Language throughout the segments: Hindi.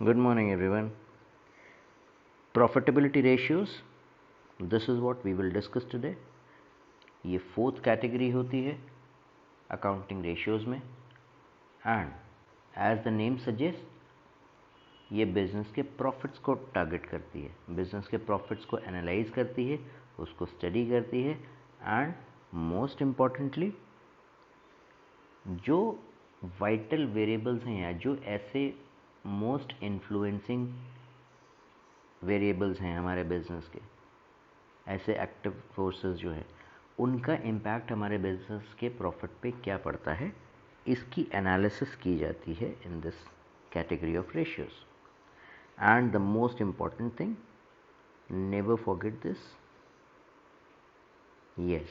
Good morning, everyone. Profitability ratios. This is what we will discuss today. ये फोर्थ कैटेगरी होती है अकाउंटिंग रेशियोज में, and as the name suggest ये बिजनेस के प्रॉफिट्स को टारगेट करती है, बिजनेस के प्रॉफिट्स को एनालाइज करती है, उसको स्टडी करती है, एंड मोस्ट इम्पॉर्टेंटली जो वाइटल वेरिएबल्स हैं या जो ऐसे मोस्ट इन्फ्लुएंसिंग वेरिएबल्स हैं हमारे बिजनेस के, ऐसे एक्टिव फोर्सेस जो है उनका इम्पैक्ट हमारे बिजनेस के प्रॉफिट पे क्या पड़ता है, इसकी एनालिसिस की जाती है in this category of ratios. And the most important thing, never forget this, yes,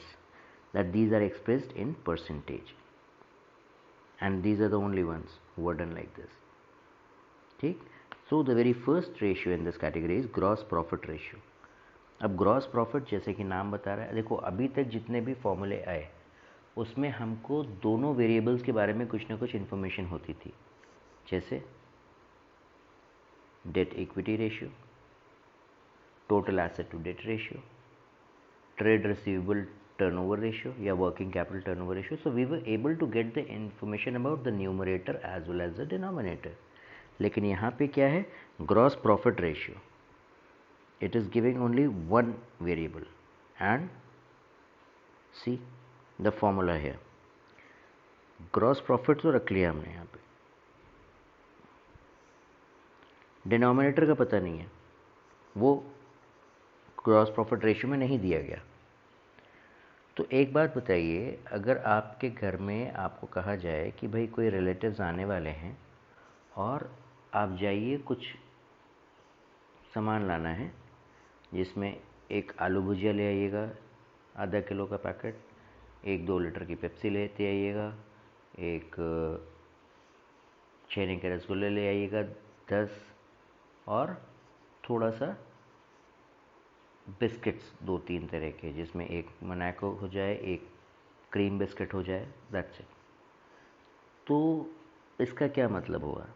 that these are expressed in percentage and these are the only ones who are done like this. ठीक. So the very first ratio in this category is gross profit ratio. अब ग्रॉस प्रॉफिट जैसे कि नाम बता रहा है, देखो अभी तक जितने भी फॉर्मूले आए उसमें हमको दोनों वेरिएबल्स के बारे में कुछ ना कुछ इन्फॉर्मेशन होती थी, जैसे debt equity ratio, total asset to debt ratio, trade receivable turnover ratio या working capital turnover ratio. So we were able to get the information about the numerator as well as the denominator. लेकिन यहाँ पे क्या है, gross profit ratio, it is giving only one variable, and see the formula here. Gross profit तो रख लिया हमने यहाँ पे, डिनोमिनेटर का पता नहीं है, वो ग्रॉस प्रॉफिट रेशियो में नहीं दिया गया. तो एक बात बताइए, अगर आपके घर में आपको कहा जाए कि भाई कोई रिलेटिव्स आने वाले हैं और आप जाइए कुछ सामान लाना है, जिसमें एक आलू भुजिया ले आइएगा आधा किलो का पैकेट, एक 2 लीटर की पेप्सी लेते आइएगा, एक छेने के रसगुल्ले ले आइएगा 10, और थोड़ा सा बिस्किट्स 2-3 तरह के, जिसमें एक मोनाको हो जाए, एक क्रीम बिस्किट हो जाए, दैट्स इट. तो इसका क्या मतलब हुआ,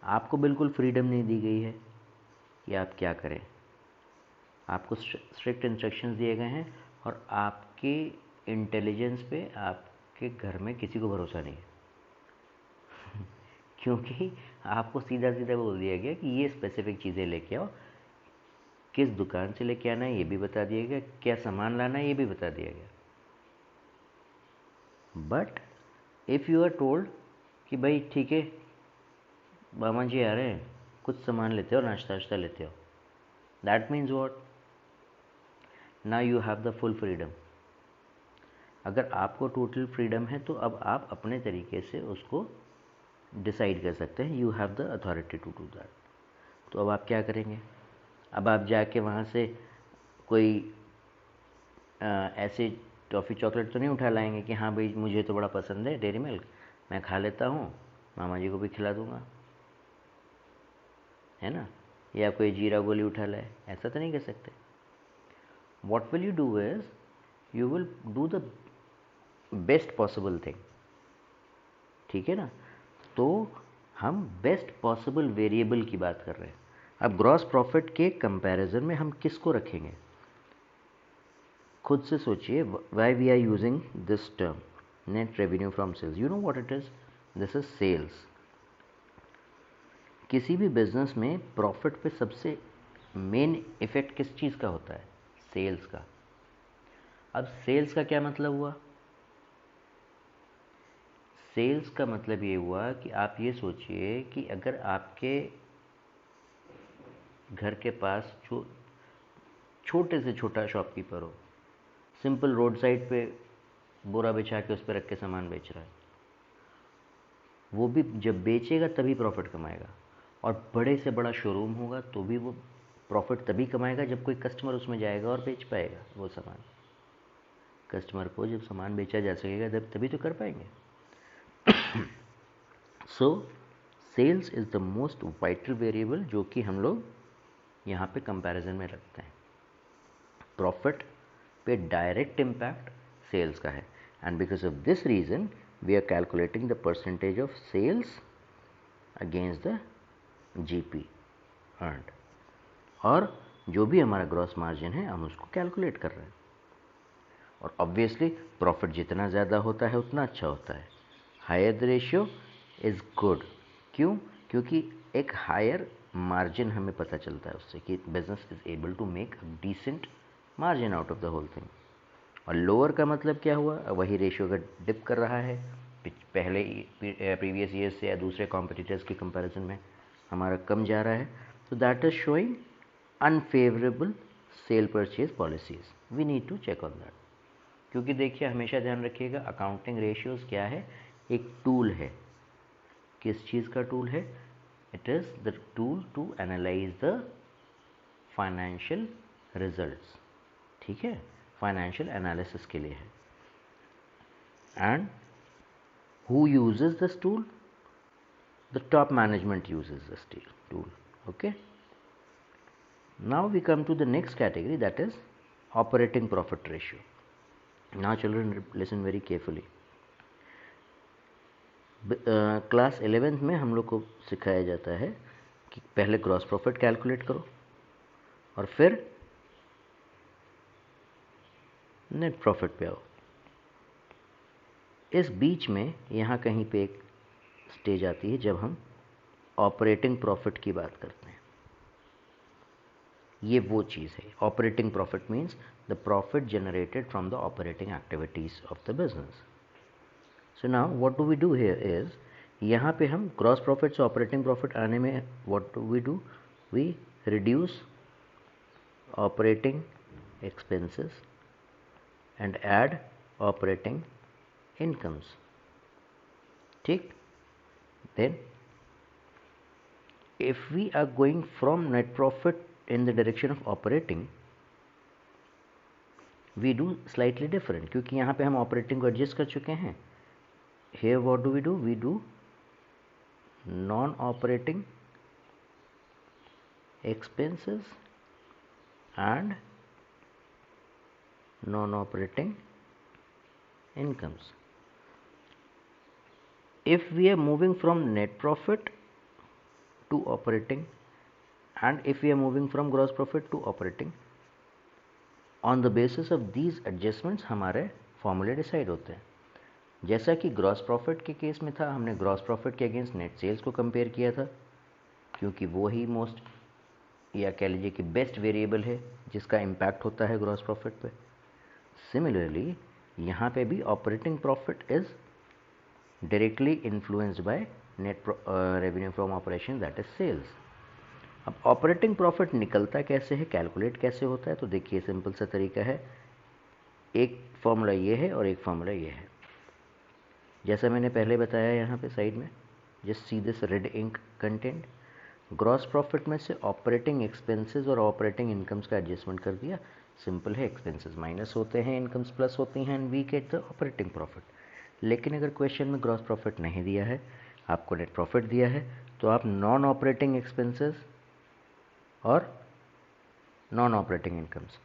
आपको बिल्कुल फ्रीडम नहीं दी गई है कि आप क्या करें. आपको स्ट्रिक्ट इंस्ट्रक्शंस दिए गए हैं और आपके इंटेलिजेंस पे आपके घर में किसी को भरोसा नहीं है क्योंकि आपको सीधा सीधा बोल दिया गया कि ये स्पेसिफिक चीज़ें लेके आओ, किस दुकान से लेके आना है ये भी बता दिया गया, क्या सामान लाना है ये भी बता दिया गया. But if you are told कि भाई ठीक है मामा जी आ रहे हैं, कुछ सामान लेते हो, नाश्ता वाश्ता लेते हो, that means what, now you have the full freedom. अगर आपको टोटल फ्रीडम है तो अब आप अपने तरीके से उसको डिसाइड कर सकते हैं, you have the authority to do that. तो अब आप क्या करेंगे, अब आप जाके वहाँ से कोई ऐसे टॉफ़ी चॉकलेट तो नहीं उठा लाएंगे कि हाँ भाई मुझे तो बड़ा पसंद है डेयरी मिल्क, मैं खा लेता हूँ, मामा जी को भी खिला दूँगा, है ना, या कोई जीरा गोली उठा लाए, ऐसा तो नहीं कर सकते. What will you do is you will do the best possible thing. ठीक है ना. तो हम बेस्ट पॉसिबल वेरिएबल की बात कर रहे हैं. अब ग्रॉस प्रॉफिट के कंपैरिजन में हम किसको रखेंगे, खुद से सोचिए. Why we are using this term net revenue from sales, you know what it is, this is sales. किसी भी बिजनेस में प्रॉफिट पे सबसे मेन इफेक्ट किस चीज़ का होता है, सेल्स का. अब सेल्स का क्या मतलब हुआ, सेल्स का मतलब ये हुआ कि आप ये सोचिए कि अगर आपके घर के पास जो छोटे से छोटा शॉपकीपर हो, सिंपल रोड साइड पे बोरा बिछा के उस पर रख के सामान बेच रहा है, वो भी जब बेचेगा तभी प्रॉफिट कमाएगा. और बड़े से बड़ा शोरूम होगा तो भी वो प्रॉफिट तभी कमाएगा जब कोई कस्टमर उसमें जाएगा और बेच पाएगा वो सामान. कस्टमर को जब सामान बेचा जा सकेगा जब तभी तो कर पाएंगे. So sales is the most vital variable जो कि हम लोग यहाँ पे कंपैरिजन में रखते हैं. प्रॉफिट पे डायरेक्ट इम्पैक्ट सेल्स का है, and because of this reason we are calculating the percentage of sales against the GP earned, और जो भी हमारा ग्रॉस मार्जिन है हम उसको कैलकुलेट कर रहे हैं। और ऑब्वियसली प्रॉफिट जितना ज़्यादा होता है उतना अच्छा होता है। Higher the ratio is good. क्यों? क्योंकि एक हायर मार्जिन हमें पता चलता है उससे कि business is able to make decent margin out of the whole thing. और लोअर का मतलब क्या हुआ? वही रेशियो अगर डिप कर रहा है पहले प्रीवियस ईयर से या दूसरे कॉम्पिटिटर्स के कंपैरिजन में हमारा कम जा रहा है, तो that is showing unfavourable sale purchase policies. We need to check on that. क्योंकि देखिए हमेशा ध्यान रखिएगा, अकाउंटिंग रेशियोज क्या है? एक टूल है। किस चीज़ का टूल है? It is the tool to analyse the financial results. ठीक है, फाइनेंशियल एनालिसिस के लिए है। And who uses this tool? The top management uses this tool. Okay, now we come to the next category, that is operating profit ratio. Now children listen very carefully. Class 11th में हम लोग को सिखाया जाता है कि पहले ग्रॉस प्रॉफिट कैलकुलेट करो और फिर नेट प्रॉफिट पे आओ। इस बीच में यहाँ कहीं पे एक स्टेज आती है जब हम ऑपरेटिंग प्रॉफिट की बात करते हैं। ये वो चीज़ है। Operating profit means the profit generated from the operating activities of the business. So now what do we do here is, यहाँ पे हम ग्रॉस प्रॉफिट से ऑपरेटिंग प्रॉफिट आने में what do, we reduce operating expenses and add operating incomes. ठीक, then if we are going from net profit in the direction of operating, we do slightly different, क्योंकि यहाँ पे हम ऑपरेटिंग को एडजस्ट कर चुके हैं। here what do? We do non operating expenses and non operating incomes. If we are moving from net profit to operating, and if we are moving from gross profit to operating, on the basis of these adjustments हमारे फॉर्मूले डिसाइड होते हैं। जैसा कि ग्रॉस प्रॉफिट के केस में था, हमने ग्रॉस प्रॉफिट के अगेंस्ट नेट सेल्स को कंपेयर किया था, क्योंकि वो ही मोस्ट या कह लीजिए कि बेस्ट वेरिएबल है जिसका इम्पैक्ट होता है ग्रॉस प्रॉफिट पे। सिमिलरली यहाँ पे भी operating profit is directly influenced by net revenue from operation, that is sales. अब ऑपरेटिंग प्रॉफिट निकलता कैसे है, कैलकुलेट कैसे होता है? तो देखिए सिंपल सा तरीका है। एक फॉर्मूला ये है और एक फॉर्मूला ये है। जैसा मैंने पहले बताया यहाँ पे साइड में, just see this red ink content. Gross profit में से ऑपरेटिंग एक्सपेंसेस और ऑपरेटिंग इनकम्स का एडजस्टमेंट कर दिया। सिंपल है, एक्सपेंसेस माइनस होते हैं, इनकम्स प्लस होती हैं, and we get the operating profit. लेकिन अगर क्वेश्चन में ग्रॉस प्रॉफिट नहीं दिया है, आपको नेट प्रॉफिट दिया है, तो आप नॉन ऑपरेटिंग एक्सपेंसेस और नॉन ऑपरेटिंग इनकम्स,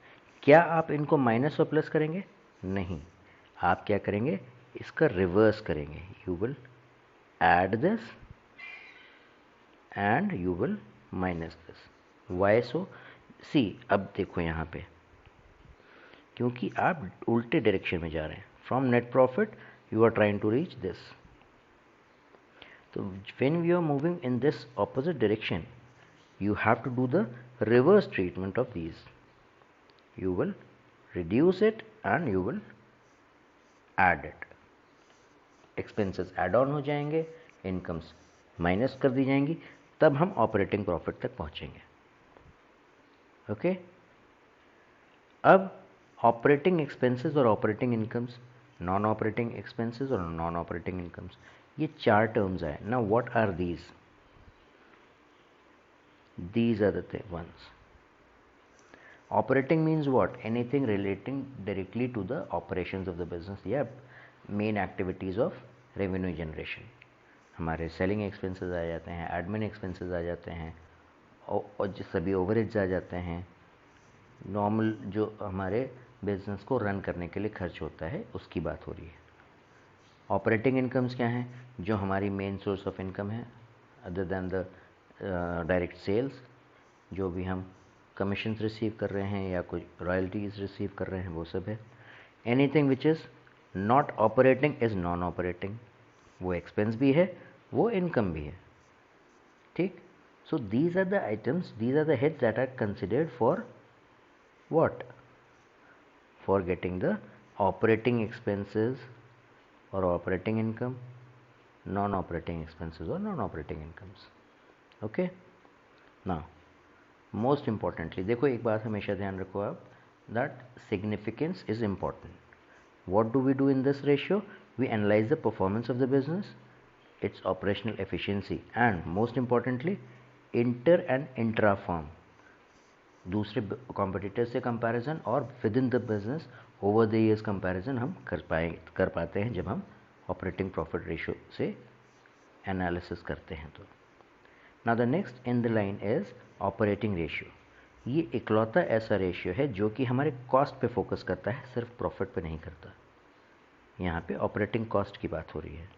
क्या आप इनको माइनस और प्लस करेंगे? नहीं, आप क्या करेंगे? इसका रिवर्स करेंगे। You will add this and you will minus this. Why so? See, अब देखो यहाँ पे, क्योंकि आप उल्टे डायरेक्शन में जा रहे हैं। From net profit you are trying to reach this, तो when we are moving in this opposite direction, you have to do the reverse treatment of these. You will reduce it and you will add it. Expenses add on हो जाएंगे, incomes माइनस कर दी जाएंगी, तब हम ऑपरेटिंग प्रॉफिट तक पहुंचेंगे। ओके, अब ऑपरेटिंग एक्सपेंसेस और operating incomes, non operating expenses और नॉन ऑपरेटिंग इनकम्स, ये चार टर्म्स आए। Now what are these? These are the ones. Operating means what? Anything relating directly to the operations of the business या main activities of revenue generation. हमारे सेलिंग एक्सपेंसेस आ जाते हैं, एडमिन एक्सपेंसेस आ जाते हैं, और जो सभी ओवरहेड्स आ जाते हैं, नॉर्मल जो हमारे बिजनेस को रन करने के लिए खर्च होता है, उसकी बात हो रही है। ऑपरेटिंग इनकम्स क्या हैं? जो हमारी मेन सोर्स ऑफ इनकम है, other than the direct sales, जो भी हम कमीशंस रिसीव कर रहे हैं या कोई रॉयल्टीज़ रिसीव कर रहे हैं वो सब है। Anything which is not operating is non operating, वो एक्सपेंस भी है, वो इनकम भी है, ठीक। So these are the items, these are the heads that are considered for what, for getting the operating expenses और operating income, non operating expenses और non operating incomes. Okay, now most importantly देखो, एक बात हमेशा ध्यान रखो आप, that significance is important. What do we do in this ratio? We analyze the performance of the business, its operational efficiency, and most importantly, inter and intra firm, दूसरे competitor से comparison और within the business over the years comparison हम कर पाते हैं जब हम operating profit ratio से analysis करते हैं तो। Now the next in the line is operating ratio। ये इकलौता ऐसा रेशियो है जो कि हमारे कॉस्ट पे फोकस करता है, सिर्फ प्रॉफिट पे नहीं करता। यहाँ पे ऑपरेटिंग कॉस्ट की बात हो रही है,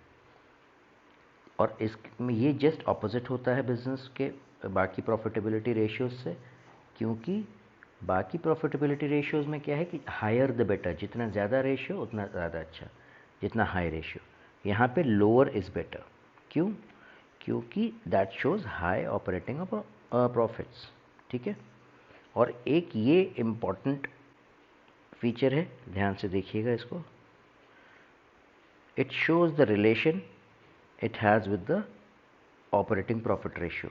और इसमें ये जस्ट ऑपोजिट होता है बिजनेस के बाकी प्रॉफिटेबिलिटी रेशियोज से, क्योंकि बाकी प्रॉफिटेबिलिटी रेशियोज में क्या है कि हायर द बेटर, जितना ज़्यादा रेशियो उतना ज़्यादा अच्छा, जितना हाई रेशियो। यहाँ पे लोअर इज़ बेटर, क्यों? क्योंकि that shows high operating profits, ठीक है। और एक ये इम्पॉर्टेंट फीचर है, ध्यान से देखिएगा इसको, it shows the relation it has with the operating profit ratio.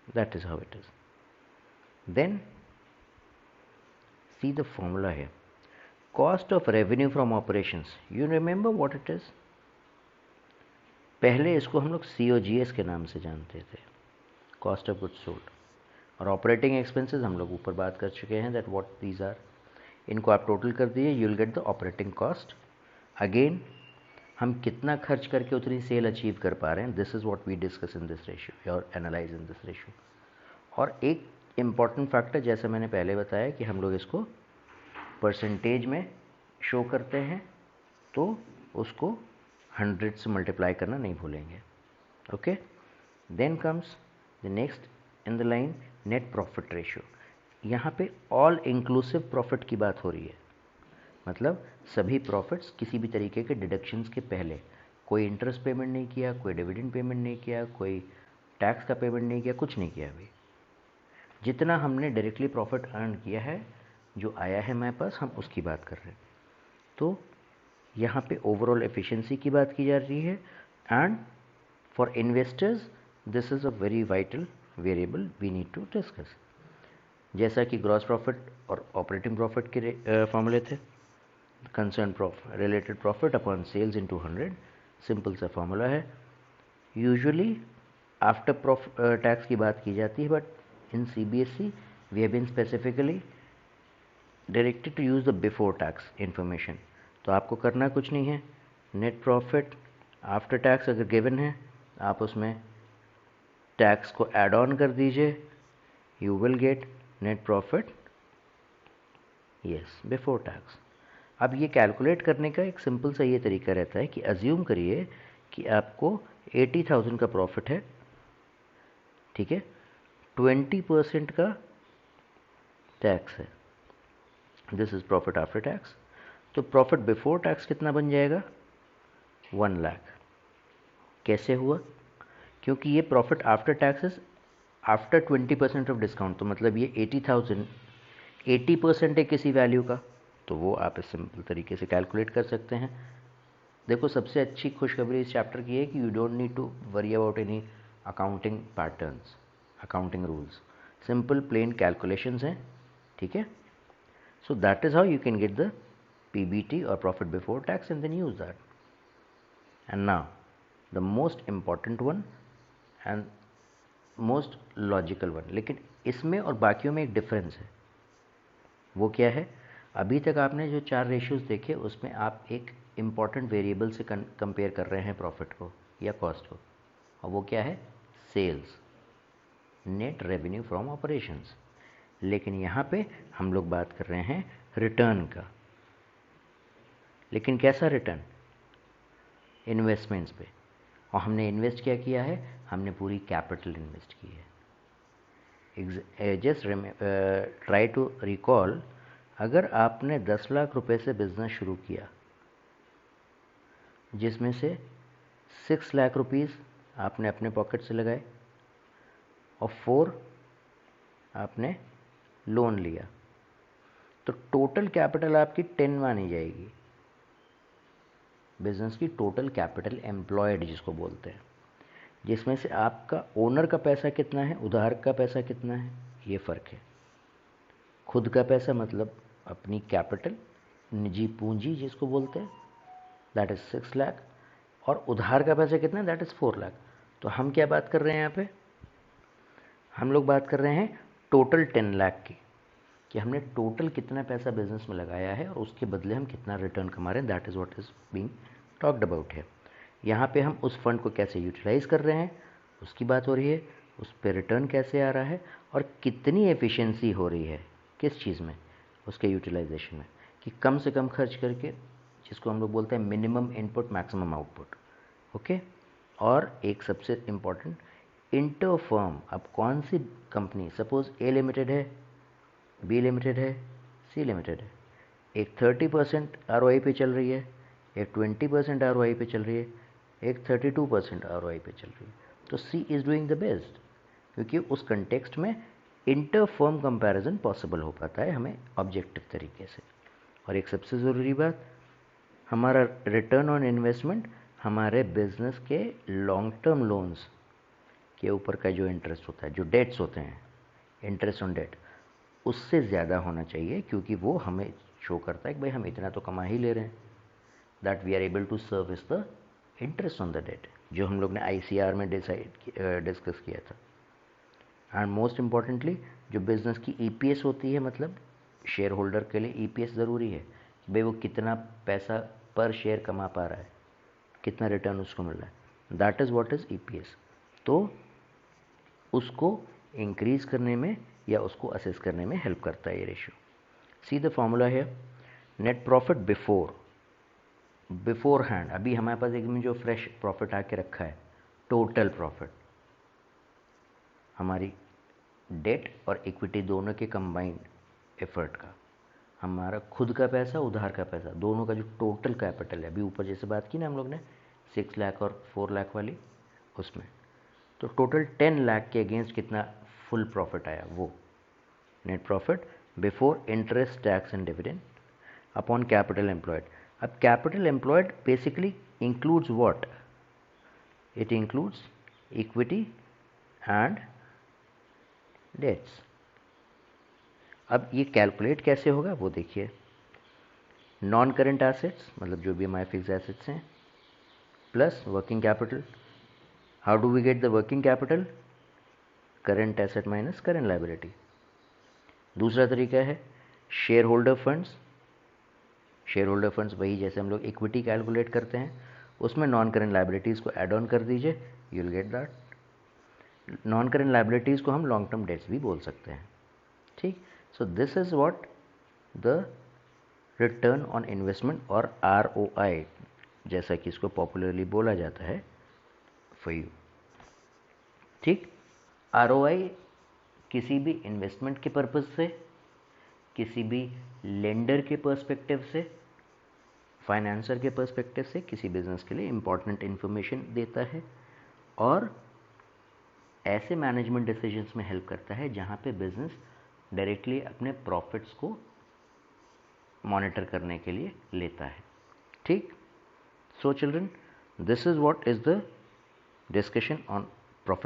That is how it is. Then see the formula here, cost of revenue from operations, you remember what it is? पहले इसको हम लोग COGS के नाम से जानते थे, कॉस्ट ऑफ गुड्स सोल्ड, और ऑपरेटिंग एक्सपेंसेस हम लोग ऊपर बात कर चुके हैं दैट व्हाट दीज आर। इनको आप टोटल कर दीजिए, you will gate the operating cost. Again हम कितना खर्च करके उतनी सेल अचीव कर पा रहे हैं, this is what we discuss in this ratio और एनालाइज इन दिस रेशियो। और एक इम्पॉर्टेंट फैक्टर, जैसे मैंने पहले बताया कि हम लोग इसको परसेंटेज में शो करते हैं, तो उसको 100 से मल्टीप्लाई करना नहीं भूलेंगे। Okay, then comes the next in the line, net profit ratio. यहाँ पे ऑल इंक्लूसिव प्रॉफिट की बात हो रही है, मतलब सभी प्रॉफिट्स किसी भी तरीके के डिडक्शंस के पहले, कोई इंटरेस्ट पेमेंट नहीं किया, कोई डिविडेंड पेमेंट नहीं किया, कोई टैक्स का पेमेंट नहीं किया, कुछ नहीं किया अभी। जितना हमने डायरेक्टली प्रॉफिट अर्न किया है, जो आया है हमारे पास, हम उसकी बात कर रहे हैं। तो यहाँ पे ओवरऑल एफिशिएंसी की बात की जा रही है, and for investors this is a very vital variable we need to discuss. जैसा कि ग्रॉस प्रॉफिट और ऑपरेटिंग प्रॉफिट के फॉर्मूले थे, concern related profit upon sales into 100, simple सा फॉर्मूला है। यूजुअली आफ्टर टैक्स की बात की जाती है, but in CBSE we have been specifically directed to use the before tax information. तो आपको करना कुछ नहीं है, नेट प्रॉफिट आफ्टर टैक्स अगर गिवन है, आप उसमें टैक्स को ऐड ऑन कर दीजिए, you will gate net profit yes before tax. अब ये कैलकुलेट करने का एक सिंपल सा ये तरीका रहता है कि अज्यूम करिए कि आपको 80,000 का प्रॉफिट है, ठीक है, 20% का टैक्स है, this is profit after tax. तो प्रॉफिट बिफोर टैक्स कितना बन जाएगा? 1 लाख। कैसे हुआ? क्योंकि ये profit after taxes after 20% of discount, तो मतलब ये 80,000 80% है किसी वैल्यू का, तो वो आप इस सिंपल तरीके से कैलकुलेट कर सकते हैं। देखो, सबसे अच्छी खुशखबरी इस चैप्टर की है कि you don't need to worry about any accounting patterns, accounting rules, simple plain calculations हैं, ठीक है। So that is how you can get the PBT और profit before tax and then use that. And now the most important one and most logical one, लेकिन इसमें और बाकियों में एक डिफरेंस है। वो क्या है? अभी तक आपने जो 4 रेशियोज देखे, उसमें आप एक इम्पॉर्टेंट वेरिएबल से कंपेयर कर रहे हैं प्रॉफिट को या कॉस्ट को, और वो क्या है? Sales, net revenue from operations. लेकिन यहाँ पे हम लोग बात कर रहे हैं रिटर्न का। लेकिन कैसा रिटर्न? इन्वेस्टमेंट्स पे। और हमने इन्वेस्ट क्या किया है? हमने पूरी कैपिटल इन्वेस्ट की है। जस्ट ट्राई टू रिकॉल, अगर आपने 10 लाख रुपए से बिजनेस शुरू किया, जिसमें से 6 लाख रुपीज़ आपने अपने पॉकेट से लगाए और 4 आपने लोन लिया, तो टोटल कैपिटल आपकी 10 मानी जाएगी। बिजनेस की टोटल कैपिटल एम्प्लॉयड जिसको बोलते हैं, जिसमें से आपका ओनर का पैसा कितना है, उधार का पैसा कितना है, ये फ़र्क है। खुद का पैसा मतलब अपनी कैपिटल, निजी पूंजी जिसको बोलते हैं, दैट इज़ 6 लाख, और उधार का पैसा कितना है, दैट इज़ 4 लाख। तो हम क्या बात कर रहे हैं यहाँ पे, हम लोग बात कर रहे हैं टोटल 10 लाख की, कि हमने टोटल कितना पैसा बिजनेस में लगाया है और उसके बदले हम कितना रिटर्न कमा रहे हैं, that is what is being talked about है। यहाँ पे हम उस फंड को कैसे यूटिलाइज कर रहे हैं उसकी बात हो रही है, उस पर रिटर्न कैसे आ रहा है और कितनी एफिशिएंसी हो रही है किस चीज़ में, उसके यूटिलाइजेशन में, कि कम से कम खर्च करके, जिसको हम लोग बोलते हैं minimum input maximum output. Okay. और एक सबसे इम्पॉर्टेंट, इंटर फर्म, अब कौन सी कंपनी, सपोज ए लिमिटेड है, बी लिमिटेड है, सी लिमिटेड है, एक 30% ROI पे चल रही है, एक 20% ROI पे चल रही है, एक 32% ROI पे चल रही है, तो सी इज़ डूइंग द बेस्ट, क्योंकि उस कंटेक्स्ट में इंटर फर्म कंपैरिजन पॉसिबल हो पाता है हमें ऑब्जेक्टिव तरीके से। और एक सबसे ज़रूरी बात, हमारा रिटर्न ऑन इन्वेस्टमेंट हमारे बिजनेस के लॉन्ग टर्म लोन्स के ऊपर का जो इंटरेस्ट होता है, जो डेट्स होते हैं, इंटरेस्ट ऑन डेट, उससे ज़्यादा होना चाहिए, क्योंकि वो हमें शो करता है कि भाई हम इतना तो कमा ही ले रहे हैं, that we are able to service the interest on the debt, जो हम लोग ने ICR में डिस्कस किया था। एंड मोस्ट इम्पॉर्टेंटली, जो बिज़नेस की EPS होती है, मतलब शेयर होल्डर के लिए EPS ज़रूरी है कि भाई वो कितना पैसा पर शेयर कमा पा रहा है, कितना रिटर्न उसको मिल रहा है, that is what is EPS। तो उसको इंक्रीज करने में या उसको असेस करने में हेल्प करता है ये रेशियो। सी द फॉर्मूला है, नेट प्रॉफिट बिफोर हैंड, अभी हमारे पास एकदम जो फ्रेश प्रॉफिट आके रखा है, टोटल प्रॉफिट हमारी डेट और इक्विटी दोनों के कंबाइंड एफर्ट का, हमारा खुद का पैसा, उधार का पैसा, दोनों का जो टोटल कैपिटल है, अभी ऊपर जैसे बात की ना हम लोग ने 6 लाख और 4 लाख वाली, उसमें तो टोटल 10 लाख के अगेंस्ट कितना फुल प्रॉफिट आया, वो net profit before interest, tax and dividend upon capital employed. अब capital employed basically includes what, it includes equity and debts. अब ये कैलकुलेट कैसे होगा वो देखिए, नॉन करेंट एसेट्स मतलब जो भी हमारे फिक्स एसेट्स हैं, plus working capital. How do we get the working capital, current asset minus current liability. दूसरा तरीका है share holder funds. Share holder funds वही जैसे हम लोग इक्विटी कैलकुलेट करते हैं, उसमें नॉन करेंट लायबिलिटीज़ को ऐड ऑन कर दीजिए, you will get that. Non current liabilities को हम लॉन्ग टर्म डेट्स भी बोल सकते हैं, ठीक। So this is what the return on investment और ROI जैसा कि इसको पॉपुलरली बोला जाता है फॉर यू, ठीक। ROI किसी भी इन्वेस्टमेंट के पर्पज़ से, किसी भी लेंडर के पर्सपेक्टिव से, फाइनेंसर के पर्सपेक्टिव से किसी बिजनेस के लिए इम्पॉर्टेंट इन्फॉर्मेशन देता है, और ऐसे मैनेजमेंट डिसीजंस में हेल्प करता है जहाँ पे बिजनेस डायरेक्टली अपने प्रॉफिट्स को मॉनिटर करने के लिए लेता है, ठीक। So children, this is what is the discussion on profit